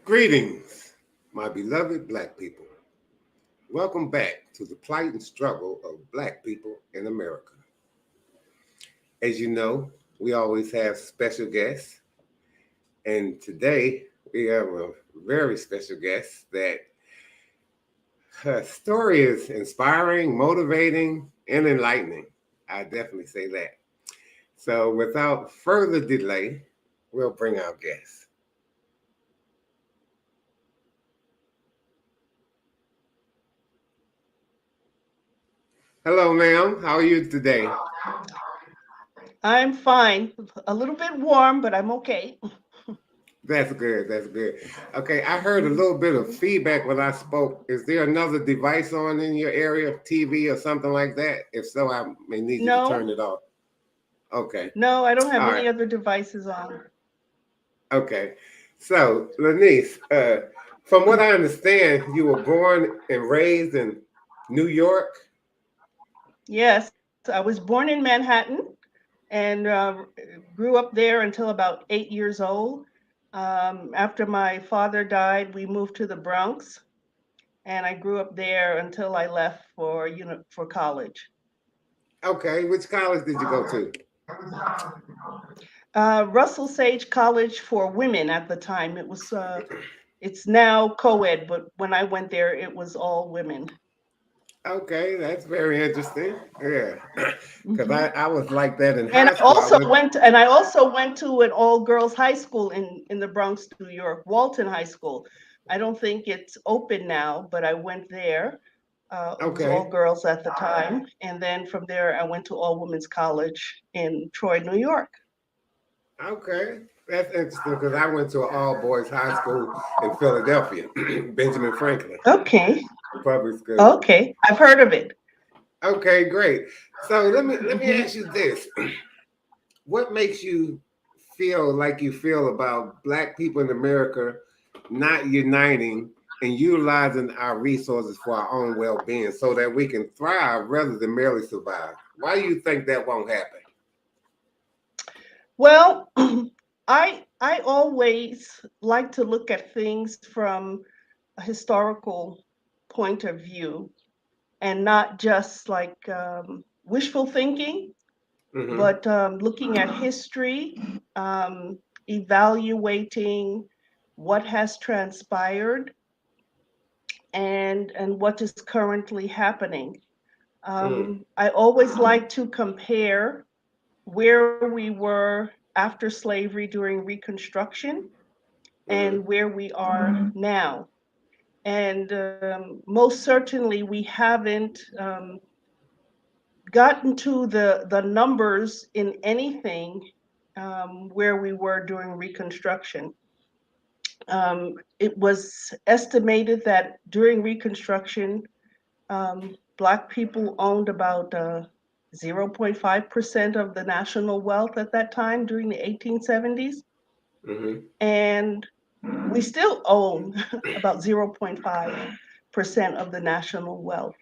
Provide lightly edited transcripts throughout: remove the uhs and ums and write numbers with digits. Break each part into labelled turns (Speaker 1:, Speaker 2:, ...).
Speaker 1: Greetings, my beloved Black people. Welcome back to the plight and struggle of Black people in America. As you know, we always have special guests, and today we have a very special guest that her story is inspiring, motivating, and enlightening. I definitely say that. So, without further delay, we'll bring our guest. Hello, ma'am. How are you today?
Speaker 2: I'm fine. A little bit warm, but I'm okay.
Speaker 1: That's good. That's good. Okay, I heard a little bit of feedback when I spoke. Is there another device on in your area, TV or something like that? If so, I may need you to
Speaker 2: No,
Speaker 1: turn it off. Okay.
Speaker 2: no, I don't have
Speaker 1: All right.
Speaker 2: any other devices on.
Speaker 1: Okay. So, Lanice, from what I understand, you were born and raised in New York.
Speaker 2: Yes, I was born in Manhattan and grew up there until about 8 years old. After my father died, we moved to the Bronx, and I grew up there until I left for college.
Speaker 1: Okay. Which college did you go to?
Speaker 2: Russell Sage College for women at the time. It's now co-ed, but when I went there, it was all women.
Speaker 1: Okay, that's very interesting. Yeah, because
Speaker 2: Mhm.
Speaker 1: I was like that in
Speaker 2: And
Speaker 1: high school. I went.
Speaker 2: I also went to an all girls high school in the Bronx, New York, Walton High School. I don't think it's open now, but I went there. It was all
Speaker 1: Okay.
Speaker 2: girls at the time, and then from there I went to all women's college in Troy, New York.
Speaker 1: Okay, that's interesting because I went to an all boys high school in Philadelphia, Benjamin Franklin
Speaker 2: Okay,
Speaker 1: public school.
Speaker 2: okay, I've heard of it.
Speaker 1: Okay, great. So let me
Speaker 2: Hmm.
Speaker 1: ask you this: what makes you feel like you feel about Black people in America not uniting and utilizing our resources for our own well-being so that we can thrive rather than merely survive? Why do you think that won't happen?
Speaker 2: Well, I always like to look at things from a historical point of view and not just like wishful thinking,
Speaker 1: Mm-hmm.
Speaker 2: but looking at history, um, evaluating what has transpired and what is currently happening.
Speaker 1: Mm-hmm.
Speaker 2: I always like to compare where we were after slavery during Reconstruction and where we are now. And most certainly, we haven't gotten to the numbers in anything where we were during Reconstruction. It was estimated that during Reconstruction, Black people owned about 0.5% of the national wealth at that time during the 1870s.
Speaker 1: Mm-hmm.
Speaker 2: And we still own about 0.5% of the national wealth.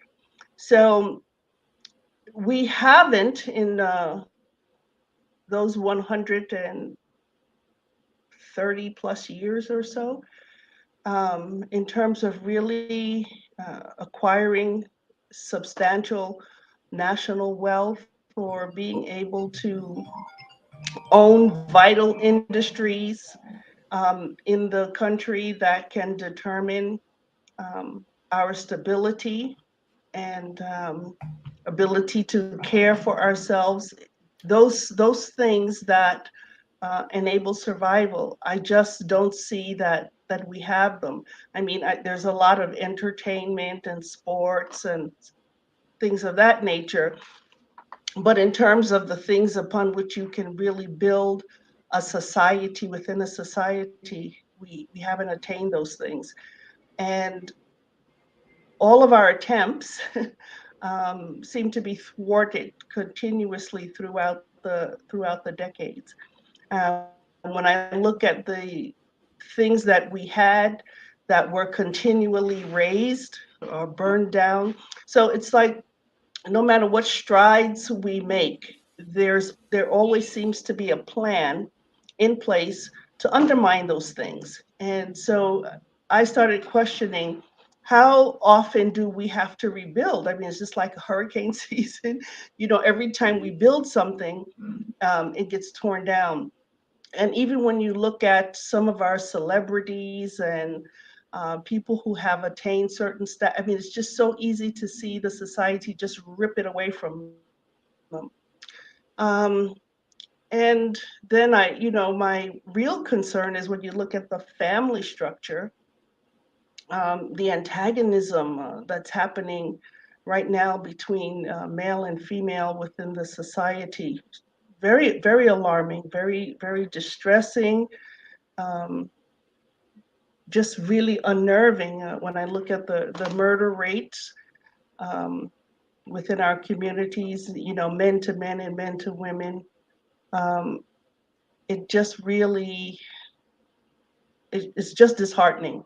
Speaker 2: So we haven't in those 130 plus years or so, in terms of really acquiring substantial national wealth or being able to own vital industries in the country that can determine our stability and ability to care for ourselves. Those things that enable survival. I just don't see that we have them. I mean, there's a lot of entertainment and sports and things of that nature, but in terms of the things upon which you can really build a society within a society, we haven't attained those things. And all of our attempts seem to be thwarted continuously throughout the decades. When I look at the things that we had that were continually raised or burned down, so it's like no matter what strides we make, there always seems to be a plan in place to undermine those things. And so I started questioning, how often do we have to rebuild? I mean, it's just like a hurricane season. Every time we build something, it gets torn down. And even when you look at some of our celebrities and people who have attained certain I mean, it's just so easy to see the society just rip it away from them. Um, and then my real concern is when you look at the family structure, the antagonism that's happening right now between male and female within the society. Very, very alarming, very, very distressing, um, just really unnerving when I look at the murder rates um, within our communities, men to men and men to women. Um, it just really, it's just disheartening.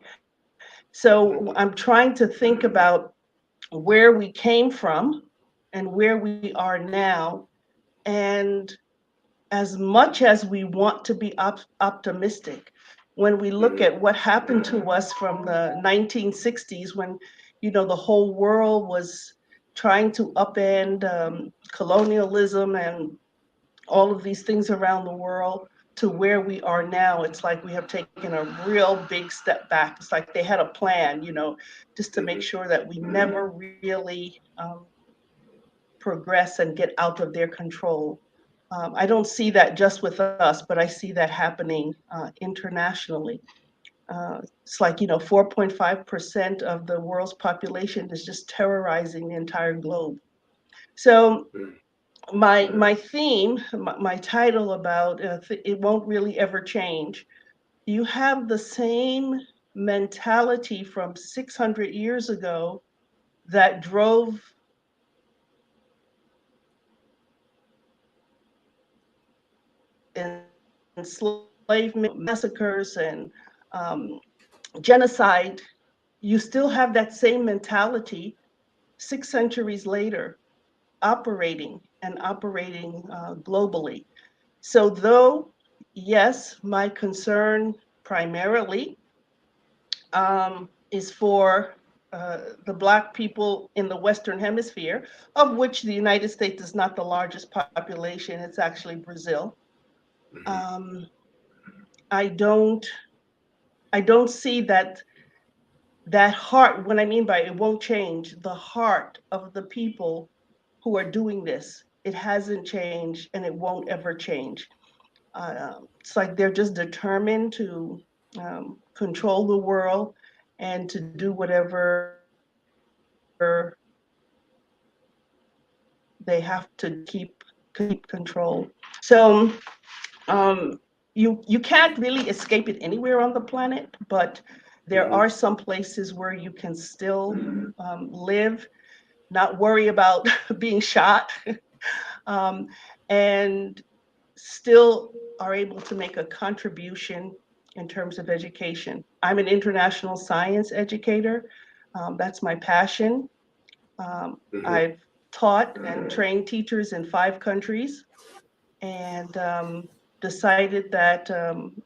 Speaker 2: So I'm trying to think about where we came from and where we are now. And as much as we want to be optimistic, when we look
Speaker 1: Mm-hmm.
Speaker 2: at what happened to us from the 1960s, when the whole world was trying to upend colonialism and all of these things around the world, to where we are now, it's like we have taken a real big step back. It's like they had a plan, just to make
Speaker 1: Mm-hmm.
Speaker 2: sure that we never really progress and get out of their control. I don't see that just with us, but I see that happening internationally. It's like, 4.5% of the world's population is just terrorizing the entire globe. So my theme, my title about it won't really ever change. You have the same mentality from 600 years ago that drove enslavement, massacres, and genocide. You still have that same mentality 6 centuries later, operating globally. So, though, yes, my concern primarily is for the Black people in the Western Hemisphere, of which the United States is not the largest population, it's actually Brazil.
Speaker 1: Mm-hmm.
Speaker 2: Um, I don't, I don't see that heart. What I mean by it won't change, the heart of the people who are doing this, it hasn't changed and it won't ever change. It's like they're just determined to control the world and to do whatever they have to do to keep control. So you can't really escape it anywhere on the planet, but there
Speaker 1: Mm-hmm.
Speaker 2: are some places where you can still live, not worry about being shot, um, and still are able to make a contribution in terms of education. I'm an international science educator. That's my passion.
Speaker 1: Mm-hmm.
Speaker 2: I've taught and trained teachers in 5 countries, and decided that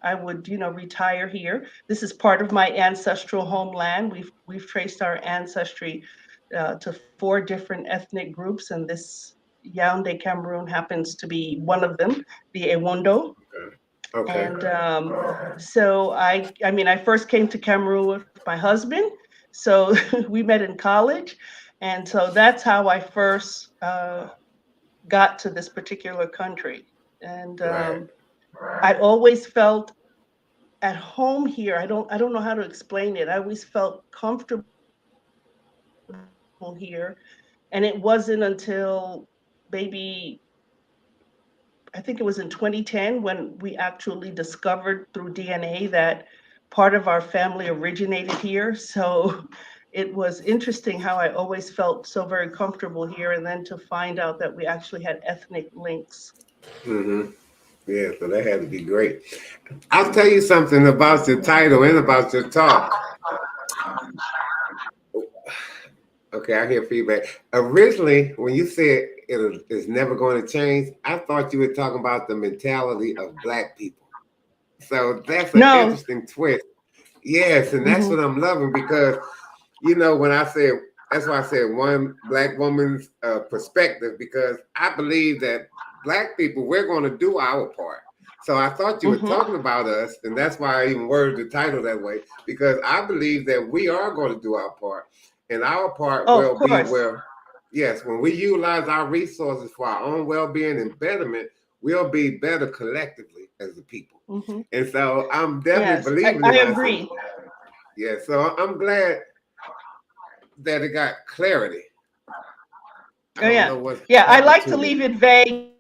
Speaker 2: I would, retire here. This is part of my ancestral homeland. We've traced our ancestry to 4 different ethnic groups, and this Yaoundé, Cameroon happens to be one of them, the Ewondo.
Speaker 1: Okay.
Speaker 2: And so I mean, I first came to Cameroon with my husband, so we met in college, and so that's how I first got to this particular country. And
Speaker 1: Right.
Speaker 2: I always felt at home here. I don't know how to explain it. I always felt comfortable here, and it wasn't until maybe I think it was in 2010 when we actually discovered through DNA that part of our family originated here. So it was interesting how I always felt so very comfortable here, and then to find out that we actually had ethnic links.
Speaker 1: Mm-hmm. Yeah, so that had to be great. I'll tell you something about your title and about your talk. Okay, I hear feedback. Originally, when you said it's never going to change, I thought you were talking about the mentality of Black people. So that's an
Speaker 2: No.
Speaker 1: interesting twist. Yes, and that's what
Speaker 2: Hmm.
Speaker 1: I'm loving because when I said that's why I said one black woman's perspective because I believe that black people we're going to do our part. So I thought you were talking
Speaker 2: Hmm.
Speaker 1: about us, and that's why I even worded the title that way because I believe that we are going to do our part, and our part
Speaker 2: Oh, of
Speaker 1: will be
Speaker 2: course.
Speaker 1: where yes, when we utilize our resources for our own well-being and betterment, we'll be better collectively as a people.
Speaker 2: Hmm.
Speaker 1: And so I'm definitely
Speaker 2: Yes,
Speaker 1: believing
Speaker 2: I
Speaker 1: in us, and
Speaker 2: agree.
Speaker 1: yeah, so I'm glad that it got clarity. I
Speaker 2: Oh
Speaker 1: don't
Speaker 2: yeah,
Speaker 1: know what
Speaker 2: yeah. I
Speaker 1: happened
Speaker 2: like
Speaker 1: to
Speaker 2: to
Speaker 1: me.
Speaker 2: leave it vague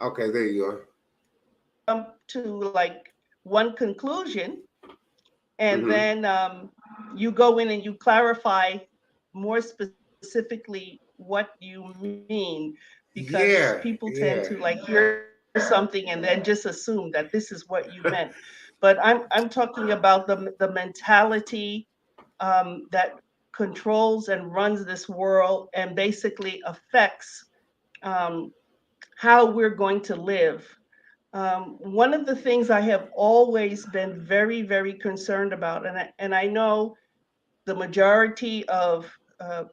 Speaker 1: Okay, there you are.
Speaker 2: to like one conclusion, and
Speaker 1: Mm-hmm.
Speaker 2: then you go in and you clarify more specifically what you mean, because
Speaker 1: Yeah,
Speaker 2: people tend to
Speaker 1: yeah.
Speaker 2: like hear something and then just assume that this is what you meant. But I'm talking about the mentality that controls and runs this world and basically affects um, how we're going to live. One of the things I have always been very, very concerned about, and I know the majority of uh,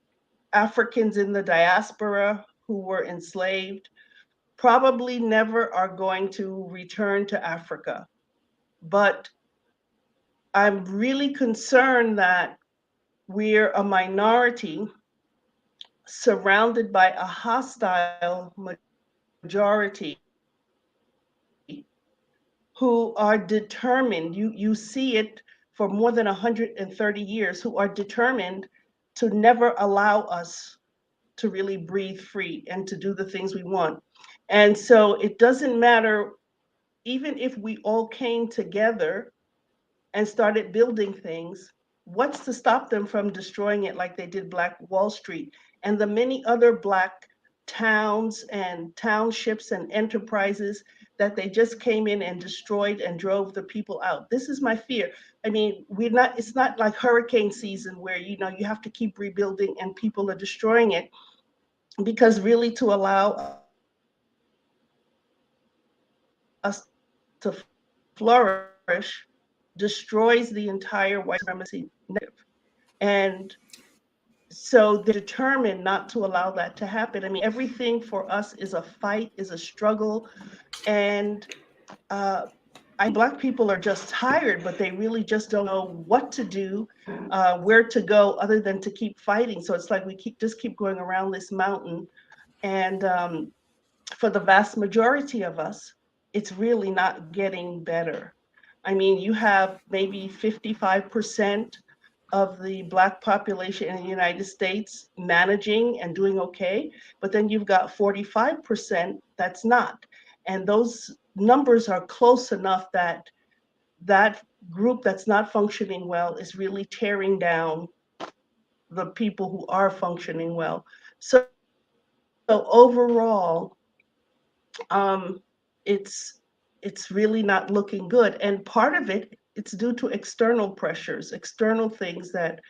Speaker 2: Africans in the diaspora who were enslaved probably never are going to return to Africa. But I'm really concerned that we're a minority surrounded by a hostile majority who are determined. You see it for more than 130 years, who are determined to never allow us to really breathe free and to do the things we want. And so it doesn't matter, even if we all came together and started building things, what's to stop them from destroying it like they did Black Wall Street and the many other Black towns and townships and enterprises that they just came in and destroyed and drove the people out? This is my fear. I mean, it's not like hurricane season where, you have to keep rebuilding and people are destroying it, because really to allow us to flourish destroys the entire white supremacy narrative. And so they're determined not to allow that to happen. I mean, everything for us is a fight, is a struggle. And uh, I think Black people are just tired, but they really just don't know what to do, where to go, other than to keep fighting. So it's like we keep going around this mountain. And for the vast majority of us, it's really not getting better. I mean, you have maybe 55% of the Black population in the United States managing and doing okay, but then you've got 45% that's not. And those numbers are close enough that that group that's not functioning well is really tearing down the people who are functioning well. So overall, it's it's really not looking good. And part of it's due to external pressures, external things that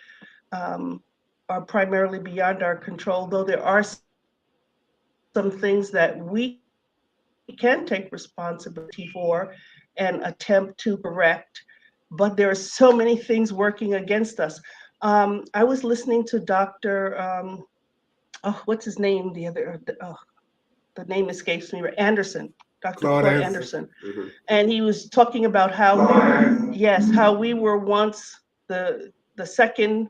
Speaker 2: um, are primarily beyond our control, though there are some things that we can take responsibility for and attempt to correct. But there are so many things working against us. I was listening to what's his name the name escapes me, Anderson, Dr. Claude
Speaker 1: Claude
Speaker 2: Anderson.
Speaker 1: Anderson.
Speaker 2: And
Speaker 1: Mm-hmm.
Speaker 2: he was talking about how yes, how we were once the second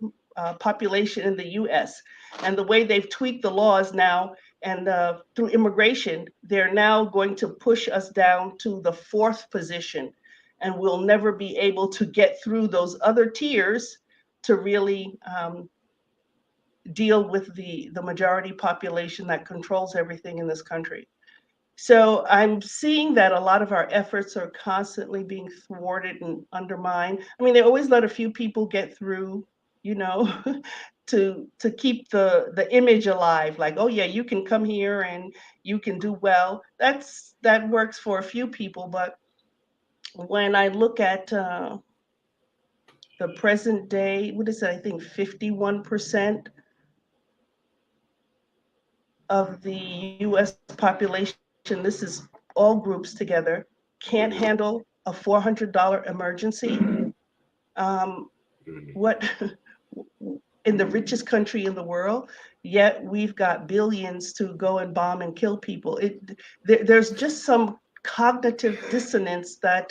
Speaker 2: population in the U.S. And the way they've tweaked the laws now, and through immigration, they're now going to push us down to the fourth position, and we'll never be able to get through those other tiers to really deal with the majority population that controls everything in this country. So I'm seeing that a lot of our efforts are constantly being thwarted and undermined. I mean, they always let a few people get through, you know, to keep the image alive. Like, oh yeah, you can come here and you can do well. That works for a few people, but when I look at the present day, what is it? I think 51% of the U.S. population. This is all groups together. can't
Speaker 1: Mm-hmm.
Speaker 2: handle a $400 emergency. Um,
Speaker 1: Mm-hmm.
Speaker 2: what in the richest country in the world, yet we've got billions to go and bomb and kill people. There's just some cognitive dissonance that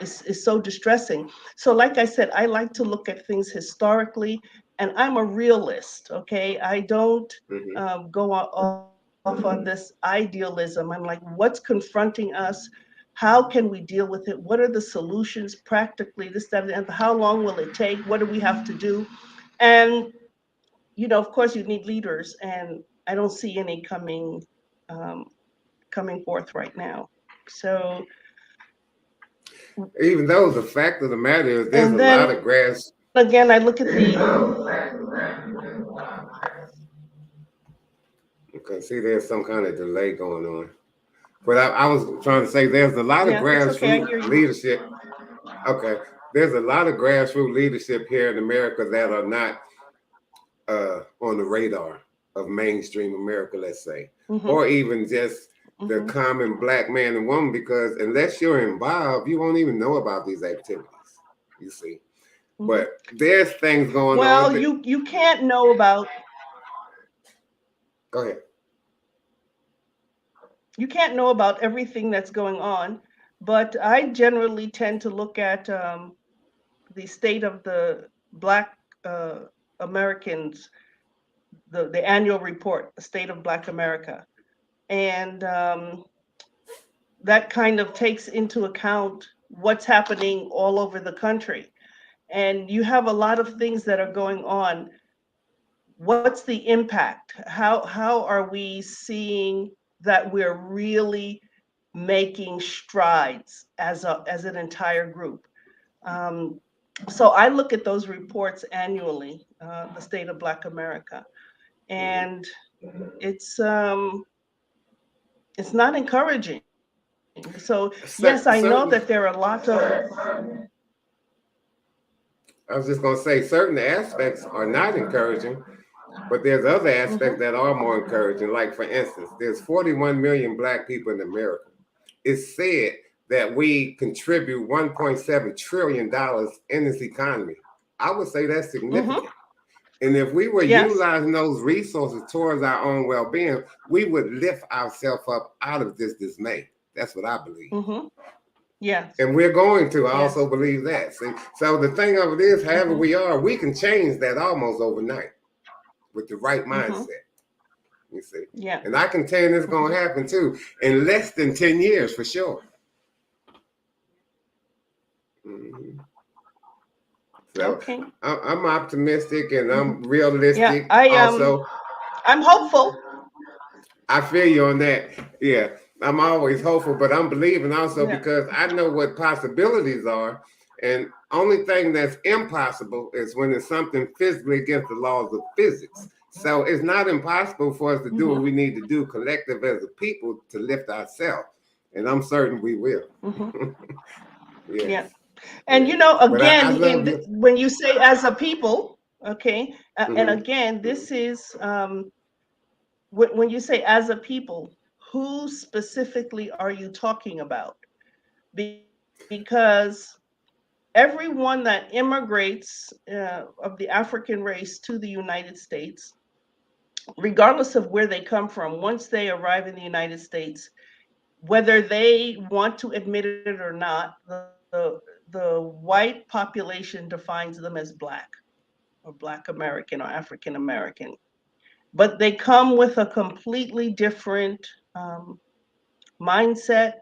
Speaker 2: is so distressing. So, like I said, I like to look at things historically, and I'm a realist. Okay, I don't
Speaker 1: Mm-hmm.
Speaker 2: off on this idealism. I'm like, what's confronting us? How can we deal with it? What are the solutions practically? This, that, and how long will it take? What do we have to do? And of course, you need leaders, and I don't see any um, coming forth right now. So,
Speaker 1: Even though the fact of the matter is, there's a
Speaker 2: and
Speaker 1: lot
Speaker 2: then
Speaker 1: of grass.
Speaker 2: again, I look at the
Speaker 1: Okay, see, there's some kind of delay going on. But I was trying to say there's a lot of
Speaker 2: yeah, it's okay. I
Speaker 1: grassroots
Speaker 2: hear you.
Speaker 1: leadership. Okay, there's a lot of grassroots leadership here in America that are not on the radar of mainstream America, let's say,
Speaker 2: Hmm.
Speaker 1: or even just the
Speaker 2: Hmm.
Speaker 1: common black man and woman, because unless you're involved, you won't even know about these activities, you see.
Speaker 2: Hmm.
Speaker 1: But there's things going on.
Speaker 2: Well, you can't know about
Speaker 1: Go ahead.
Speaker 2: everything that's going on, but I generally tend to look at the state of the Black uh, Americans, the annual report, the state of Black America, and that kind of takes into account what's happening all over the country. And you have a lot of things that are going on. What's the impact? How are we seeing that we're really making strides as an entire group? Um, so I look at those reports annually, the state of Black America,
Speaker 1: Mhm.
Speaker 2: and it's um, it's not encouraging. So yes, I know that there are a
Speaker 1: Certain,
Speaker 2: lot of
Speaker 1: I was just going to say, certain aspects are not encouraging, but there's other aspects
Speaker 2: mhm,
Speaker 1: that are more encouraging. Like, for instance, there's 41 million black people in America. It's said that we contribute $1.7 trillion in this economy. I would say that's
Speaker 2: mhm,
Speaker 1: significant. And if we were
Speaker 2: yes,
Speaker 1: utilizing those resources towards our own well-being, we would lift ourselves up out of this dismay. That's what I believe.
Speaker 2: mhm, yes,
Speaker 1: And we're going to. I also
Speaker 2: yes,
Speaker 1: believe that. See, so the thing of it is, however
Speaker 2: mhm,
Speaker 1: we are, we can change that almost overnight with the right
Speaker 2: mhm,
Speaker 1: mindset. You see,
Speaker 2: yeah,
Speaker 1: and I can tell you it's going
Speaker 2: mhm,
Speaker 1: to happen too in less than 10 years for sure. Mhm. So
Speaker 2: okay,
Speaker 1: I'm optimistic and
Speaker 2: mhm,
Speaker 1: I'm
Speaker 2: yeah.
Speaker 1: realistic. Also,
Speaker 2: I'm hopeful.
Speaker 1: I feel you on that. Yeah, I'm always hopeful, but I'm believing also
Speaker 2: Yeah.
Speaker 1: because I know what possibilities are. And only thing that's impossible is when it's something physically against the laws of physics. So it's not impossible for us to do what
Speaker 2: Mhm,
Speaker 1: we need to do collective as a people to lift ourselves. And I'm certain we will.
Speaker 2: mhm,
Speaker 1: Yes,
Speaker 2: yeah. And
Speaker 1: yes. But I
Speaker 2: again,
Speaker 1: love you.
Speaker 2: when you say as a people, okay, and
Speaker 1: Hmm.
Speaker 2: again, this is when you say as a people, who specifically are you talking about? Because everyone that immigrates of the African race to the United States, regardless of where they come from, once they arrive in the United States, whether they want to admit it or not, the white population defines them as black or black American or African American. But they come with a completely different um, mindset,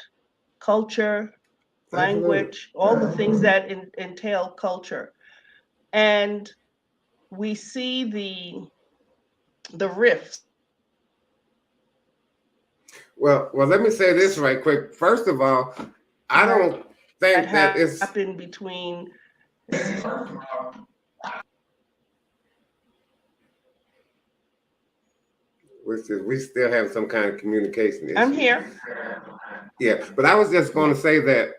Speaker 2: culture,
Speaker 1: Absolutely.
Speaker 2: language, all the things that entail culture. And we see the rifts
Speaker 1: Well, let me say this right quick. First of all, I
Speaker 2: that
Speaker 1: don't think
Speaker 2: happen
Speaker 1: that it's
Speaker 2: between
Speaker 1: which is we still have some kind of communication
Speaker 2: I'm
Speaker 1: issue.
Speaker 2: here.
Speaker 1: Yeah, but I was just going
Speaker 2: Yeah.
Speaker 1: to say that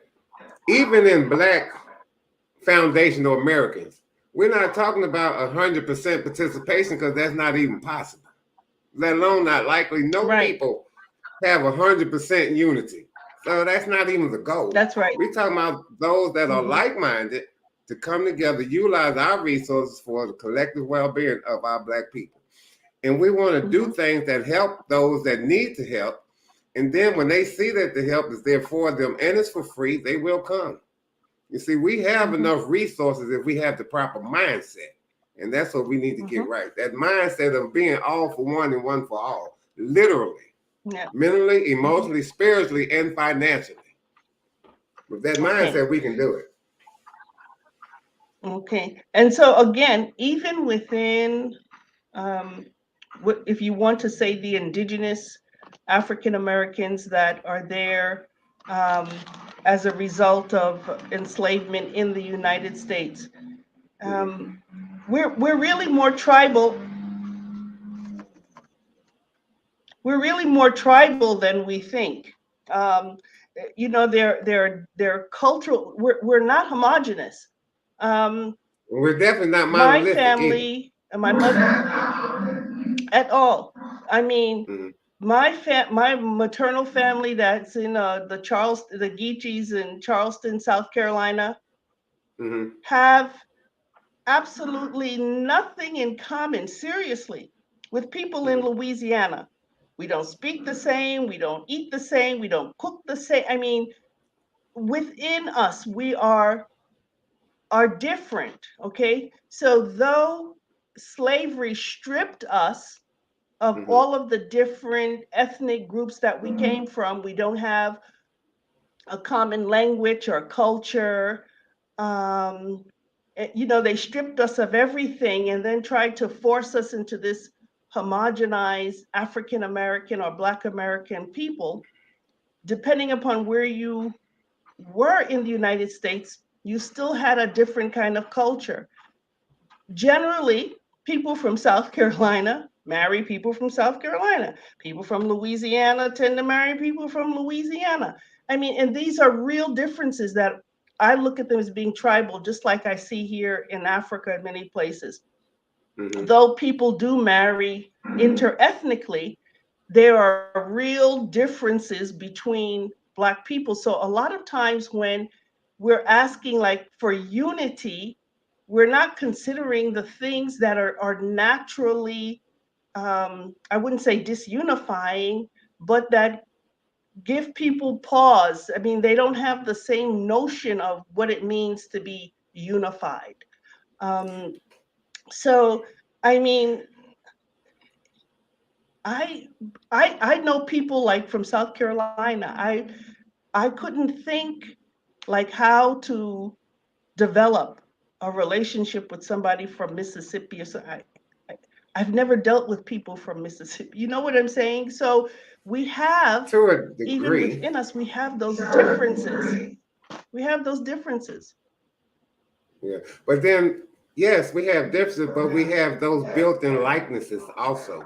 Speaker 1: even in Black foundational Americans, we're not talking about 100% participation because that's not even possible. Let alone not likely. No
Speaker 2: Right.
Speaker 1: people have 100% unity. So that's not even the goal.
Speaker 2: That's right.
Speaker 1: We're talking about those that are
Speaker 2: Hmm.
Speaker 1: like-minded to come together, utilize our resources for the collective well-being of our black people. And we want to do
Speaker 2: Hmm.
Speaker 1: things that help those that need to help. And then when they see that the help is there for them and it's for free, they will come. You see, we have
Speaker 2: Hmm.
Speaker 1: enough resources if we have the proper mindset. And that's what we need to get
Speaker 2: Hmm.
Speaker 1: right. That mindset of being all for one and one for all, literally,
Speaker 2: Yeah.
Speaker 1: mentally,
Speaker 2: Hmm.
Speaker 1: emotionally, spiritually, and financially. With that
Speaker 2: Okay.
Speaker 1: mindset, we can do it.
Speaker 2: Okay. And so again, even within, um, if you want to say the indigenous African Americans that are there um, as a result of enslavement in the United States,
Speaker 1: Mm-hmm.
Speaker 2: we're really more tribal. We're really more tribal than we think. Um, you know, they're cultural. We're not homogenous. Um,
Speaker 1: We're definitely not
Speaker 2: my
Speaker 1: monolithic either.
Speaker 2: family and my mother at all. I mean,
Speaker 1: Mm-hmm.
Speaker 2: my maternal family that's in the Geechees in Charleston, South Carolina,
Speaker 1: Mm-hmm.
Speaker 2: have absolutely nothing in common, seriously, with people in
Speaker 1: Mm-hmm.
Speaker 2: Louisiana. We don't speak the same, we don't eat the same, we don't cook the same. I mean, within us, we are different, okay? So though slavery stripped us of
Speaker 1: Mm-hmm.
Speaker 2: all of the different ethnic groups that we came from, we don't have a common language or culture. Um, you know, they stripped us of everything and then tried to force us into this homogenized African American or Black American people. Depending upon where you were in the United States, you still had a different kind of culture. Generally, people from South Carolina marry people from South Carolina. People from Louisiana tend to marry people from Louisiana. I mean, and these are real differences that I look at them as being tribal, just like I see here in Africa in many places.
Speaker 1: Mm-hmm.
Speaker 2: Though people do marry interethnically, there are real differences between Black people. So a lot of times when we're asking like for unity, we're not considering the things that are naturally, I wouldn't say disunifying, but that give people pause. I mean, they don't have the same notion of what it means to be unified. Um, so, I mean, I I know people like from South Carolina. I couldn't think like how to develop a relationship with somebody from Mississippi or so. I I've never dealt with people from Mississippi. You know what I'm saying? So we have,
Speaker 1: To a
Speaker 2: even
Speaker 1: degree,
Speaker 2: within us, we have those differences. We have those differences.
Speaker 1: yeah. But then, yes, we have differences, but we have those built-in likenesses also.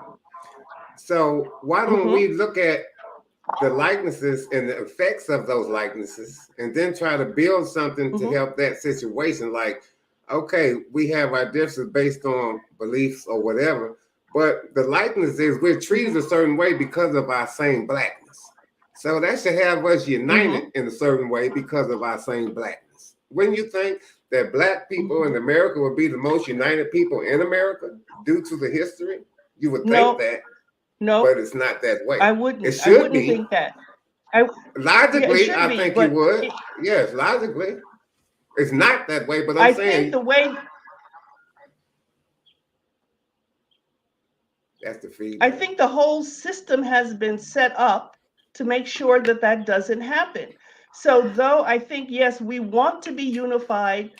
Speaker 1: So why don't
Speaker 2: Mm-hmm.
Speaker 1: we look at the likenesses and the effects of those likenesses and then try to build something to
Speaker 2: Mm-hmm.
Speaker 1: help that situation? Like, okay, we have our differences based on beliefs or whatever, but the likeness is we're treated
Speaker 2: Mm-hmm.
Speaker 1: a certain way because of our same blackness. So that should have us united
Speaker 2: Mm-hmm.
Speaker 1: in a certain way because of our same blackness. Wouldn't you think that black people in
Speaker 2: Mm-hmm.
Speaker 1: America would be the most united people in America due to the history? You would think
Speaker 2: No,
Speaker 1: that, but
Speaker 2: no,
Speaker 1: it's not that way.
Speaker 2: I
Speaker 1: It
Speaker 2: wouldn't. I
Speaker 1: should
Speaker 2: wouldn't
Speaker 1: be.
Speaker 2: think that. I Yeah, it
Speaker 1: Logically,
Speaker 2: should
Speaker 1: I
Speaker 2: be,
Speaker 1: think you
Speaker 2: but
Speaker 1: would. Yes, logically. It's not that way, but I'm
Speaker 2: I think
Speaker 1: saying
Speaker 2: the way
Speaker 1: that's the
Speaker 2: I
Speaker 1: feedback.
Speaker 2: think the whole system has been set up to make sure that that doesn't happen. So, though I think yes, we want to be unified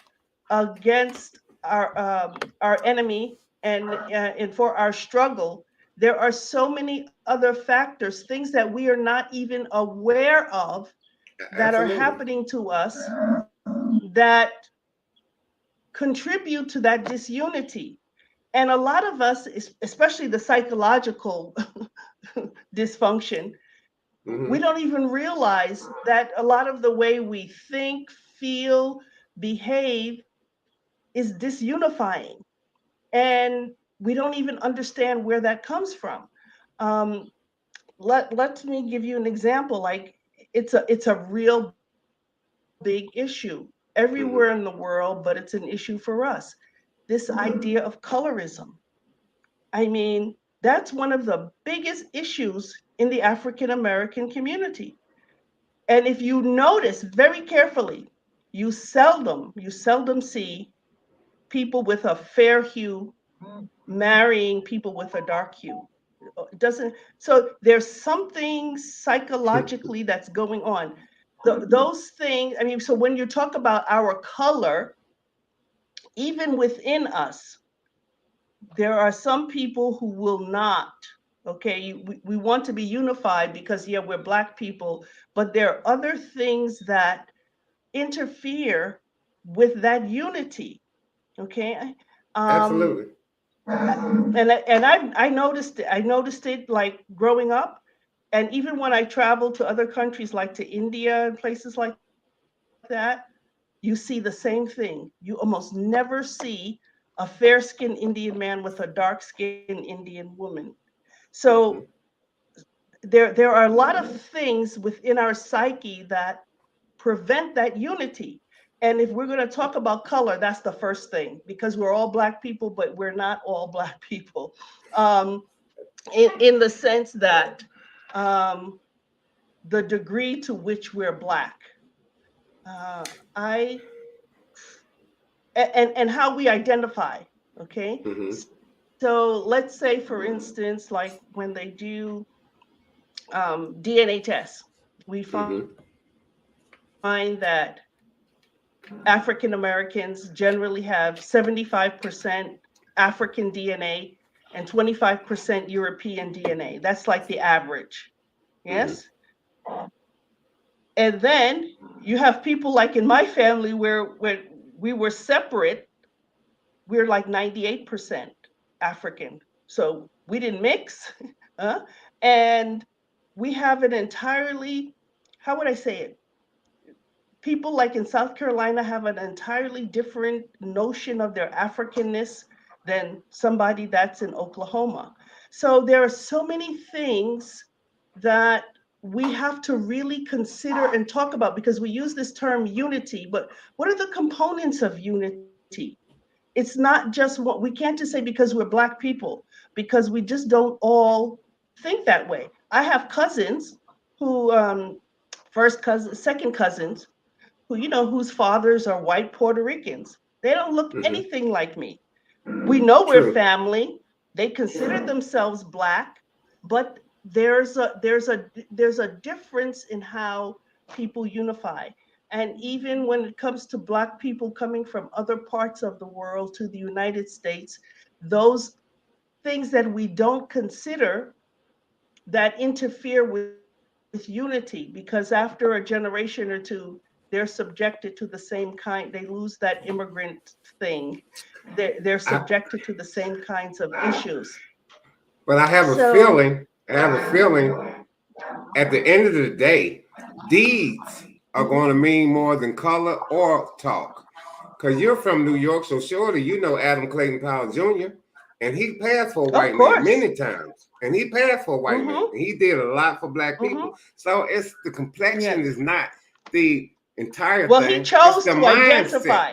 Speaker 2: against our enemy and for our struggle, there are so many other factors, things that we are not even aware of that are
Speaker 1: Absolutely.
Speaker 2: happening to us that contribute to that disunity. And a lot of us, especially the psychological dysfunction, we
Speaker 1: Hmm.
Speaker 2: don't even realize that a lot of the way we think, feel, behave is disunifying. And we don't even understand where that comes from. Um, let me give you an example. Like it's a real big issue everywhere in the world, but it's an issue for us. This idea of colorism. I mean, that's one of the biggest issues in the African American community. And if you notice very carefully, you seldom see people with a fair hue marrying people with a dark hue. It doesn't, so there's something psychologically that's going on. Those things, I mean, so when you talk about our color, even within us, there are some people who will not. Okay, we want to be unified because, yeah, we're Black people, but there are other things that interfere with that unity. Okay. um
Speaker 1: Absolutely.
Speaker 2: and I noticed it. I noticed it like growing up, and even when I travel to other countries like to India and places like that, you see the same thing. You almost never see a fair-skinned Indian man with a dark-skinned Indian woman. So
Speaker 1: Hmm.
Speaker 2: there are a lot of things within our psyche that prevent that unity. And if we're going to talk about color, that's the first thing, because we're all Black people, but we're not all Black people. Um, in the sense that um, the degree to which we're Black, I and how we identify. Okay,
Speaker 1: Hmm.
Speaker 2: so let's say, for instance, like when they do DNA tests, we find
Speaker 1: Hmm.
Speaker 2: that African Americans generally have 75% African DNA and 25% European DNA. That's like the average. Yes.
Speaker 1: Hmm.
Speaker 2: And then you have people like in my family where when we were separate, we're like 98% African. So we didn't mix. Huh? And we have an entirely, how would I say it? People like in South Carolina have an entirely different notion of their Africanness than somebody that's in Oklahoma. So there are so many things that we have to really consider and talk about, because we use this term unity, but what are the components of unity? It's not just what we can't just say because we're Black people, because we just don't all think that way. I have cousins who, first cousins, second cousins, who, whose fathers are white Puerto Ricans. They don't look
Speaker 1: Hmm.
Speaker 2: anything like me. We know we're
Speaker 1: True.
Speaker 2: family. They consider themselves Black, but there's a difference in how people unify. And even when it comes to Black people coming from other parts of the world to the United States, those things that we don't consider that interfere with unity, because after a generation or two, they're subjected to the same kind, they lose that immigrant thing. They're
Speaker 1: I,
Speaker 2: subjected to the same kinds of issues.
Speaker 1: but I have a
Speaker 2: So,
Speaker 1: feeling, at the end of the day, deeds are going to mean more than color or talk. Because you're from New York, so surely you know Adam Clayton Powell Jr., and he passed for a
Speaker 2: of
Speaker 1: white man
Speaker 2: course.
Speaker 1: many times. And he passed for a white man.
Speaker 2: Mm-hmm.
Speaker 1: And he did a lot for Black
Speaker 2: Mm-hmm.
Speaker 1: people. So it's the complexion
Speaker 2: Yes.
Speaker 1: is not the entire
Speaker 2: Well, he
Speaker 1: thing, it's
Speaker 2: chose
Speaker 1: the
Speaker 2: to
Speaker 1: mindset.
Speaker 2: identify.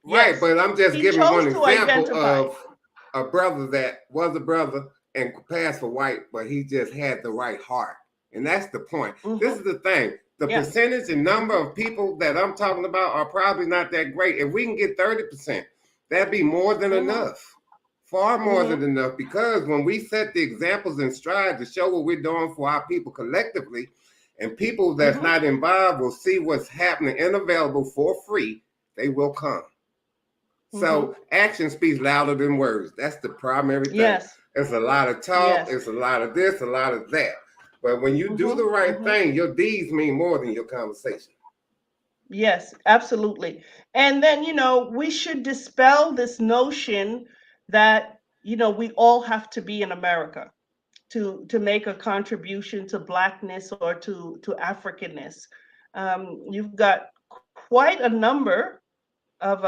Speaker 1: Right,
Speaker 2: Yes.
Speaker 1: but I'm just
Speaker 2: He
Speaker 1: giving one
Speaker 2: chose to
Speaker 1: example
Speaker 2: identify.
Speaker 1: of a brother that was a brother and passed for white, but he just had the right heart. And that's the point. This
Speaker 2: Mm-hmm.
Speaker 1: is the thing. The
Speaker 2: Yeah.
Speaker 1: percentage and number of people that I'm talking about are probably not that great. If we can get 30%, that'd be more than
Speaker 2: Mm-hmm.
Speaker 1: enough. Far more than
Speaker 2: Mm-hmm.
Speaker 1: enough. Because when we set the examples in stride to show what we're doing for our people collectively, and people that's
Speaker 2: Mm-hmm.
Speaker 1: not involved will see what's happening and available for free, they will come.
Speaker 2: Mm-hmm.
Speaker 1: So action speaks louder than words. That's the primary thing.
Speaker 2: Yes.
Speaker 1: It's a lot of talk,
Speaker 2: Yes.
Speaker 1: it's a lot of this, a lot of that. But when you do
Speaker 2: Mm-hmm.
Speaker 1: the right
Speaker 2: Mm-hmm.
Speaker 1: thing, your deeds mean more than your conversation.
Speaker 2: Yes, absolutely. And then, we should dispel this notion that, we all have to be in America to make a contribution to Blackness or to Africanness. You've got quite a number of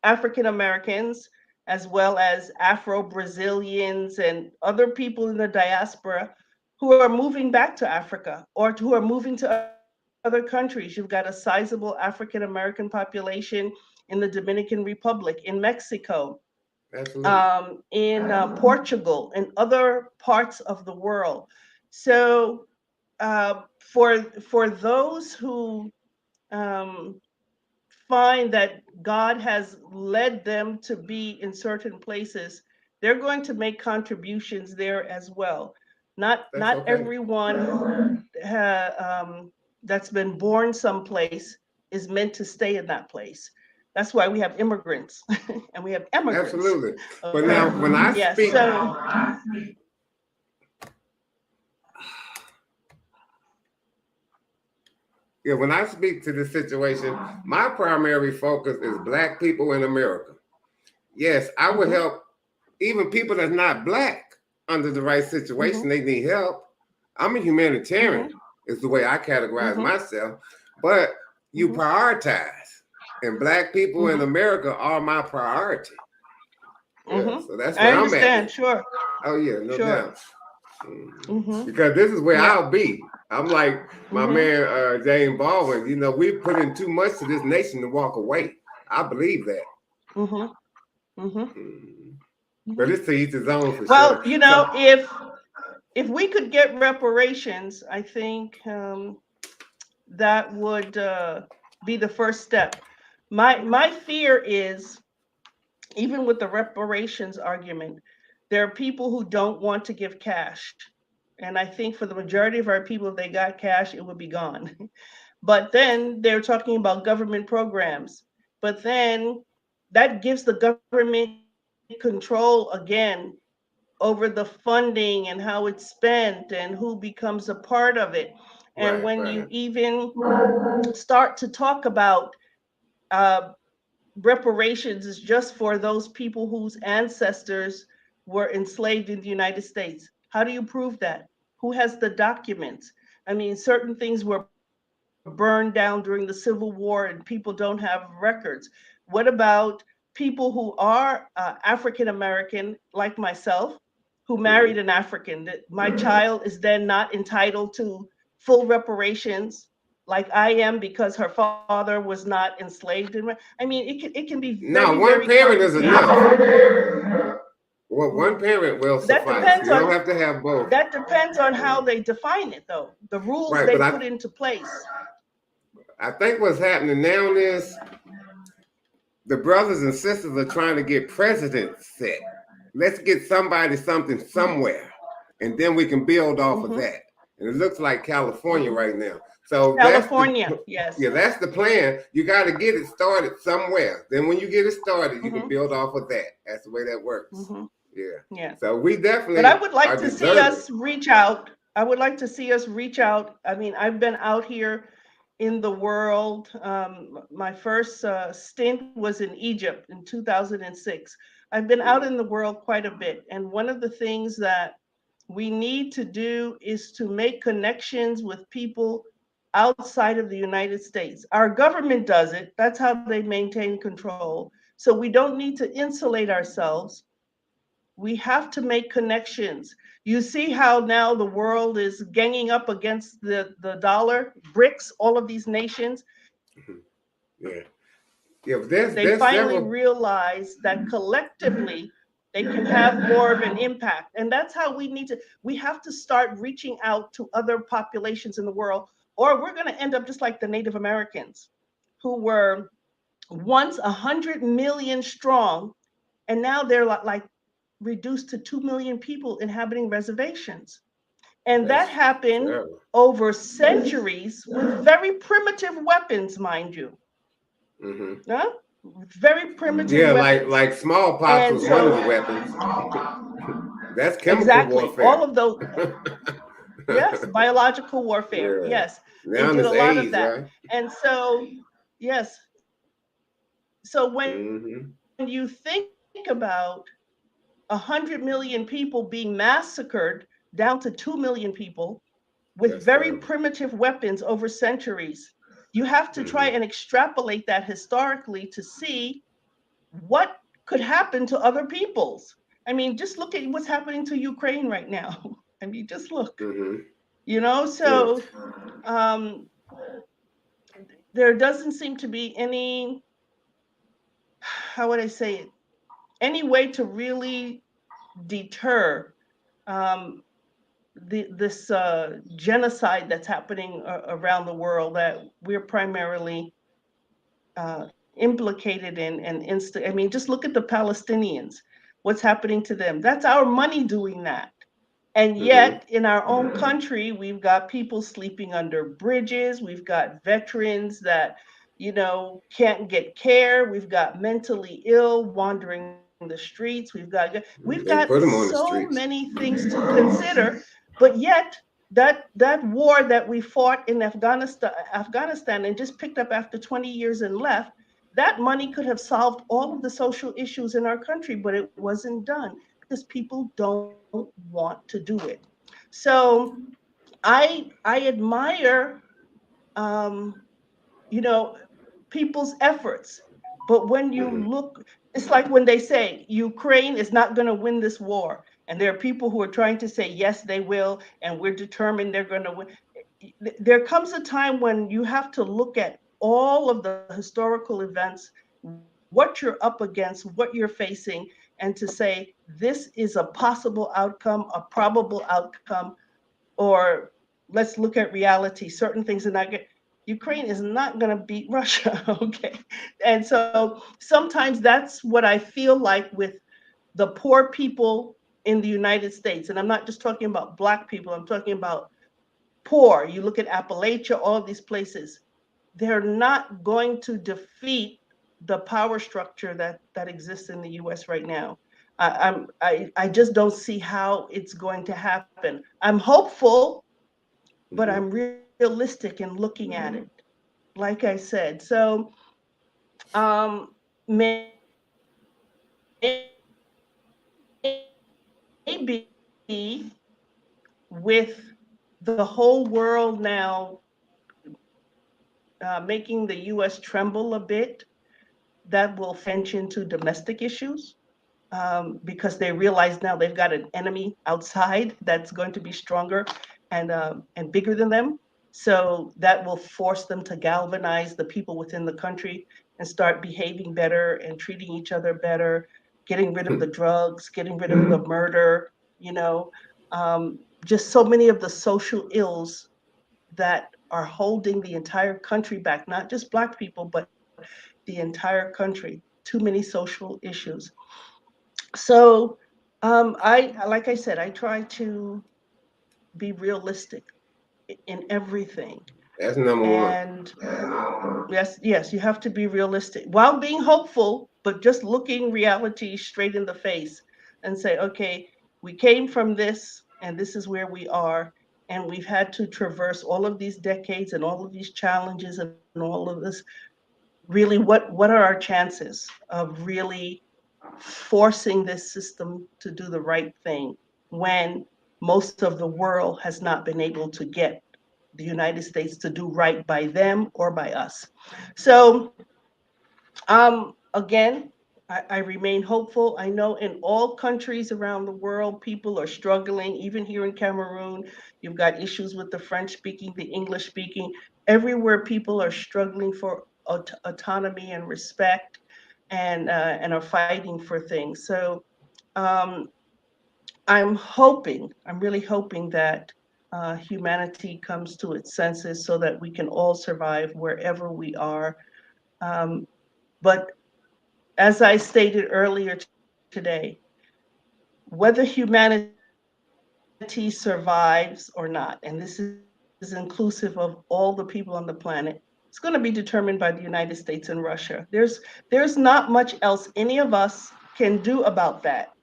Speaker 2: African Americans, as well as Afro Brazilians and other people in the diaspora, who are moving back to Africa or who are moving to other countries. You've got a sizable African American population in the Dominican Republic, in Mexico,
Speaker 1: Absolutely.
Speaker 2: in Portugal, and other parts of the world. So for those who um, find that God has led them to be in certain places, they're going to make contributions there as well.
Speaker 1: That's
Speaker 2: Not
Speaker 1: okay.
Speaker 2: everyone that's been born someplace is meant to stay in that place. That's why we have immigrants and we have immigrants.
Speaker 1: Absolutely. But
Speaker 2: Okay.
Speaker 1: now, when I
Speaker 2: Yes.
Speaker 1: speak,
Speaker 2: So.
Speaker 1: yeah, when I speak to this situation, my primary focus is Black people in America. Yes, I would
Speaker 2: Mhm,
Speaker 1: help even people that's not Black under the right
Speaker 2: mhm,
Speaker 1: situation. They need help. I'm a humanitarian,
Speaker 2: mhm,
Speaker 1: is the way I categorize
Speaker 2: mhm,
Speaker 1: myself. But you
Speaker 2: mhm,
Speaker 1: prioritize, and Black people in
Speaker 2: mhm,
Speaker 1: America are my priority. Yeah,
Speaker 2: mhm.
Speaker 1: so that's
Speaker 2: I
Speaker 1: where I'm at
Speaker 2: understand.
Speaker 1: with it.
Speaker 2: Sure.
Speaker 1: Oh yeah, no
Speaker 2: Sure.
Speaker 1: doubt. Mhm.
Speaker 2: Mhm.
Speaker 1: Because this is where
Speaker 2: Yeah.
Speaker 1: I'll be. I'm like my
Speaker 2: Mhm.
Speaker 1: man James Baldwin. You know, we put in too much to this nation to walk away. I believe that.
Speaker 2: Mhm. Mhm.
Speaker 1: Mhm. But
Speaker 2: Mhm.
Speaker 1: it's to each his own for
Speaker 2: Well,
Speaker 1: sure. So
Speaker 2: if we could get reparations, I think that would be the first step. My fear is, even with the reparations argument, there are people who don't want to give cash, and I think for the majority of our people, if they got cash, it would be gone. But then they're talking about government programs. But then that gives the government control again over the funding and how it's spent and who becomes a part of it. And when
Speaker 1: right,
Speaker 2: you
Speaker 1: right,
Speaker 2: even start to talk about uh, reparations is just for those people whose ancestors were enslaved in the United States. How do you prove that? Who has the documents? I mean, certain things were burned down during the Civil War and people don't have records. What about people who are African American, like myself, who married
Speaker 1: hmm
Speaker 2: an African? That my child is then not entitled to full reparations like I am because her father was not enslaved in. I mean, it can be very
Speaker 1: No,
Speaker 2: very
Speaker 1: one parent is enough.
Speaker 2: complicated.
Speaker 1: Well, one parent will
Speaker 2: That
Speaker 1: suffice.
Speaker 2: depends
Speaker 1: You don't
Speaker 2: on
Speaker 1: have to have both.
Speaker 2: that depends on how
Speaker 1: Mm.
Speaker 2: they define it, though. The rules
Speaker 1: Right,
Speaker 2: they
Speaker 1: but
Speaker 2: put into place.
Speaker 1: I think what's happening now is the brothers and sisters are trying to get precedents set. Let's get somebody something somewhere, and then we can build off of
Speaker 2: Hmm.
Speaker 1: that. And it looks like California
Speaker 2: Hmm.
Speaker 1: right now. So that's the
Speaker 2: California, yes.
Speaker 1: yeah, that's the plan. You got to get it started somewhere. Then when you get it started, you can
Speaker 2: Hmm.
Speaker 1: build off of that. That's the way that works.
Speaker 2: Hmm.
Speaker 1: Yeah.
Speaker 2: Yeah.
Speaker 1: So we
Speaker 2: But I
Speaker 1: definitely
Speaker 2: would like
Speaker 1: are
Speaker 2: to see
Speaker 1: deserving.
Speaker 2: us reach out. I would like to see us reach out. I mean, I've been out here in the world. My first stint was in Egypt in 2006. I've been out in
Speaker 1: Mhm.
Speaker 2: the world quite a bit. And one of the things that we need to do is to make connections with people outside of the United States. Our government does it, that's how they maintain control. So we don't need to insulate ourselves. We have to make connections. You see how now the world is ganging up against the dollar, BRICS, all of these nations.
Speaker 1: Mhm. Yeah. Yeah. But
Speaker 2: They
Speaker 1: there's
Speaker 2: finally
Speaker 1: several.
Speaker 2: realize that collectively they can have more of an impact. And that's how we have to start reaching out to other populations in the world, or we're going to end up just like the Native Americans, who were once 100 million strong, and now they're like reduced to 2 million people inhabiting reservations. And that
Speaker 1: That's
Speaker 2: happened
Speaker 1: terrible.
Speaker 2: over centuries with very primitive weapons, mind you.
Speaker 1: Hmm.
Speaker 2: Huh? Very primitive
Speaker 1: Yeah,
Speaker 2: weapons.
Speaker 1: like smallpox
Speaker 2: And
Speaker 1: was one
Speaker 2: so,
Speaker 1: of the weapons. That's chemical
Speaker 2: exactly, all
Speaker 1: warfare.
Speaker 2: of those, yes, biological warfare,
Speaker 1: Yeah.
Speaker 2: yes, they
Speaker 1: Now
Speaker 2: did a
Speaker 1: it's
Speaker 2: lot of
Speaker 1: AIDS,
Speaker 2: that.
Speaker 1: right?
Speaker 2: And so, yes, so when you
Speaker 1: Hmm.
Speaker 2: think about 100 million people being massacred down to 2 million people with
Speaker 1: That's
Speaker 2: very
Speaker 1: terrible.
Speaker 2: primitive weapons over centuries, you have to try
Speaker 1: Hmm.
Speaker 2: and extrapolate that historically to see what could happen to other peoples. I mean, just look at what's happening to Ukraine right now. I mean, just look,
Speaker 1: Mm-hmm. Yeah.
Speaker 2: so um, there doesn't seem to be any, how would I say it, any way to really deter um, this genocide that's happening around the world that we're primarily implicated in and I mean, just look at the Palestinians. What's happening to them? That's our money doing that. And
Speaker 1: Mm-hmm.
Speaker 2: yet, in our own country, we've got people sleeping under bridges. We've got veterans that, can't get care. We've got mentally ill wandering the streets. We've got
Speaker 1: They put them on the
Speaker 2: so
Speaker 1: streets.
Speaker 2: many things to consider, but yet that war that we fought in Afghanistan and just picked up after 20 years and left, that money could have solved all of the social issues in our country, but it wasn't done because people don't want to do it. So I admire um, you know, people's efforts. But when you
Speaker 1: Mm-hmm.
Speaker 2: look, it's like when they say Ukraine is not going to win this war. And there are people who are trying to say, yes, they will, and we're determined they're going to win. There comes a time when you have to look at all of the historical events, what you're up against, what you're facing, and to say, this is a possible outcome, a probable outcome, or let's look at reality. Certain things are not good. Ukraine is not going to beat Russia, okay? And so sometimes that's what I feel like with the poor people in the United States. And I'm not just talking about Black people, I'm talking about poor. You look at Appalachia, all of these places. They're not going to defeat the power structure that exists in the US right now. I just don't see how it's going to happen. I'm hopeful, but
Speaker 1: Mm-hmm.
Speaker 2: I'm realistic in looking at it. Like I said, so um, maybe with the whole world now making the U.S. tremble a bit, that will tension to domestic issues. Because they realize now they've got an enemy outside that's going to be stronger and bigger than them. So that will force them to galvanize the people within the country and start behaving better and treating each other better, getting rid of the drugs, getting rid of the murder, you know, just so many of the social ills that are holding the entire country back, not just Black people, but the entire country. Too many social issues. So like I said, I try to be realistic in everything.
Speaker 1: That's number one.
Speaker 2: And yes, you have to be realistic while being hopeful, but just looking reality straight in the face and say, okay, we came from this and this is where we are. And we've had to traverse all of these decades and all of these challenges and all of this. Really, what are our chances of really forcing this system to do the right thing when most of the world has not been able to get the United States to do right by them or by us? So, again, I remain hopeful. I know in all countries around the world, people are struggling. Even here in Cameroon, you've got issues with the French speaking, the English speaking. Everywhere, people are struggling for autonomy and respect, and are fighting for things. So, um, I'm really hoping that humanity comes to its senses so that we can all survive wherever we are. Um, but as I stated earlier today, whether humanity survives or not, and this is inclusive of all the people on the planet, it's going to be determined by the United States and Russia. There's not much else any of us can do about that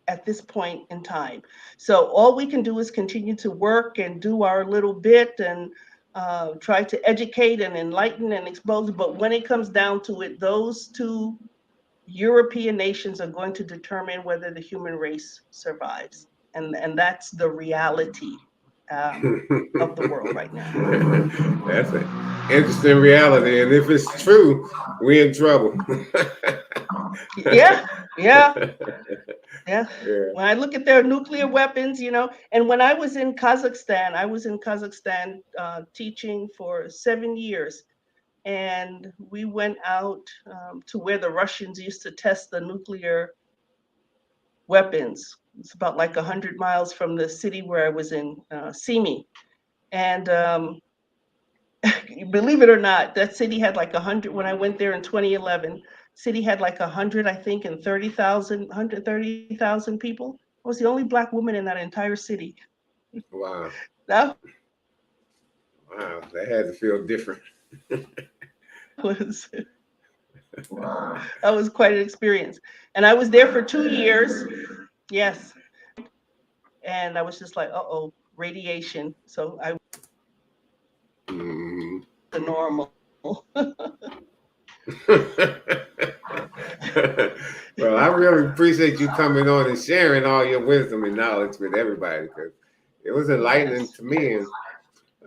Speaker 2: at this point in time. So all we can do is continue to work and do our little bit and try to educate and enlighten and expose. But when it comes down to it, those two European nations are going to determine whether the human race survives. And that's the reality of the world right now.
Speaker 1: That's an interesting reality, and if it's true, we're in trouble.
Speaker 2: Yeah, yeah. Yeah.
Speaker 1: Yeah.
Speaker 2: When I look at their nuclear weapons, and when I was in Kazakhstan, teaching for 7 years. And we went out to where the Russians used to test the nuclear weapons. It's about like 100 miles from the city where I was in, Simi. And believe it or not, that city had like 100, when I went there in 2011, city had like 100, I think, and 130,000 people. I was the only black woman in that entire city.
Speaker 1: Wow.
Speaker 2: That
Speaker 1: Wow. That had to feel different.
Speaker 2: was that was quite an experience. And I was there for 2 years. Yes. And I was just like, uh-oh, radiation. So I
Speaker 1: Mhm.
Speaker 2: the normal.
Speaker 1: Well, I really appreciate you coming on and sharing all your wisdom and knowledge with everybody because it was enlightening
Speaker 2: Yes.
Speaker 1: to me, and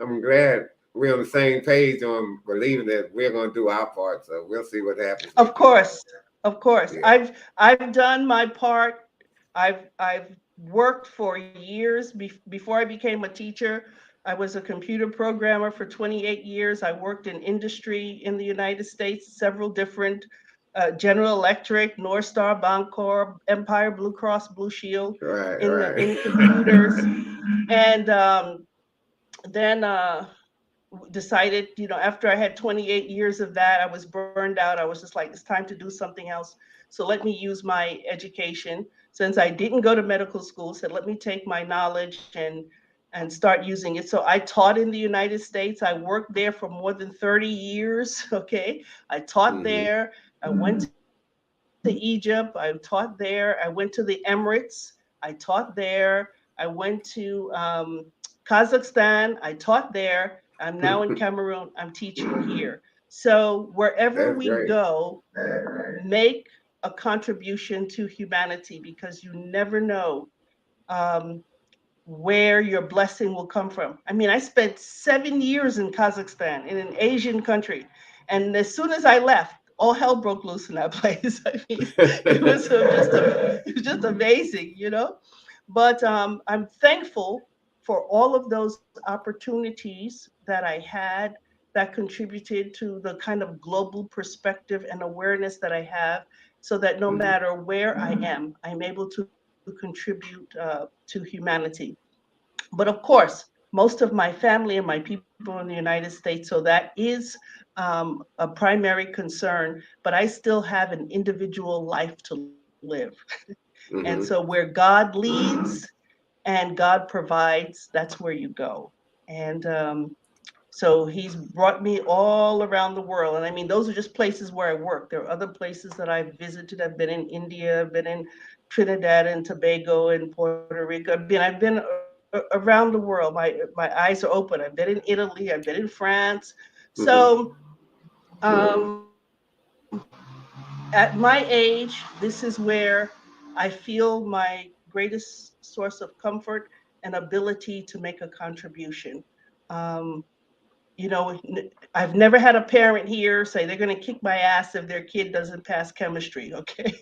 Speaker 1: I'm glad we're on the same page on believing that we're going to do our part. So we'll see what happens
Speaker 2: Of
Speaker 1: next year.
Speaker 2: course. Of course.
Speaker 1: Yeah.
Speaker 2: I've done my part. I've worked for years before I became a teacher. I was a computer programmer for 28 years. I worked in industry in the United States, several different, General Electric, North Star, Bancorp, Empire, Blue Cross, Blue Shield,
Speaker 1: Right.
Speaker 2: in
Speaker 1: Right.
Speaker 2: computers. And then decided, after I had 28 years of that, I was burned out. I was just like, it's time to do something else. So let me use my education. Since I didn't go to medical school, said let me take my knowledge and start using it. So I taught in the United States. I worked there for more than 30 years. Okay. I taught
Speaker 1: Hmm.
Speaker 2: there. I went to Egypt. I taught there. I went to the Emirates. I taught there. I went to Kazakhstan. I taught there. I'm now in Cameroon. I'm teaching here. So wherever
Speaker 1: That's
Speaker 2: we
Speaker 1: great.
Speaker 2: go, make a contribution to humanity because you never know um, where your blessing will come from. I mean, I spent 7 years in Kazakhstan, in an Asian country, and as soon as I left, all hell broke loose in that place. I mean, it was just amazing, But I'm thankful for all of those opportunities that I had that contributed to the kind of global perspective and awareness that I have, so that no
Speaker 1: Hmm.
Speaker 2: matter where I am, I'm able to contribute to humanity. But of course, most of my family and my people in the United States, so that is a primary concern, but I still have an individual life to live. And so where
Speaker 1: Hmm.
Speaker 2: God leads and God provides, that's where you go. And so he's brought me all around the world. And I mean, those are just places where I work. There are other places that I've visited. I've been in India, I've been in Trinidad and Tobago and Puerto Rico. I've been around the world. My eyes are open. I've been in Italy, I've been in France.
Speaker 1: Hmm.
Speaker 2: So at my age, this is where I feel my greatest source of comfort and ability to make a contribution. Um, I've never had a parent here say they're going to kick my ass if their kid doesn't pass chemistry, okay?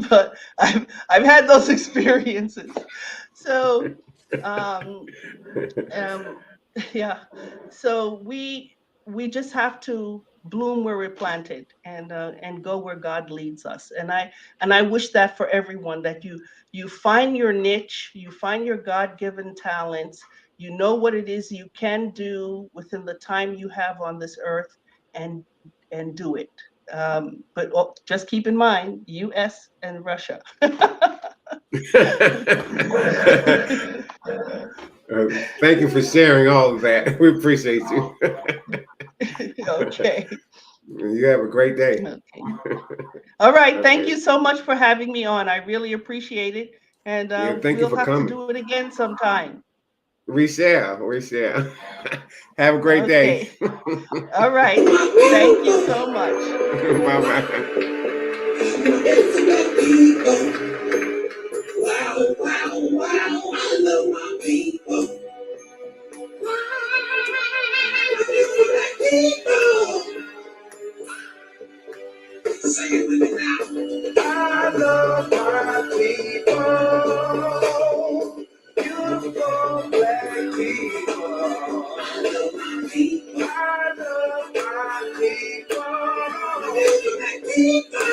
Speaker 2: But I've had those experiences. So, um, um, yeah. So we just have to bloom where we're planted and go where God leads us. And I wish that for everyone, that you find your niche, you find your God-given talents, you know what it is you can do within the time you have on this earth, and do it. But just keep in mind, U.S. and Russia.
Speaker 1: Thank you for sharing all of that. We appreciate you.
Speaker 2: Okay.
Speaker 1: You have a great day.
Speaker 2: Okay. All right. Thank
Speaker 1: Okay.
Speaker 2: you so much for having me on. I really appreciate it. And
Speaker 1: Yeah, thank you
Speaker 2: we'll
Speaker 1: for
Speaker 2: have to
Speaker 1: coming.
Speaker 2: do it again sometime.
Speaker 1: We share. We share. Have a great day.
Speaker 2: Okay. All right. Thank you so much.
Speaker 1: Bye bye. Say it with me now. I love my people. Beautiful black people. I love my people. I love my people. Black people.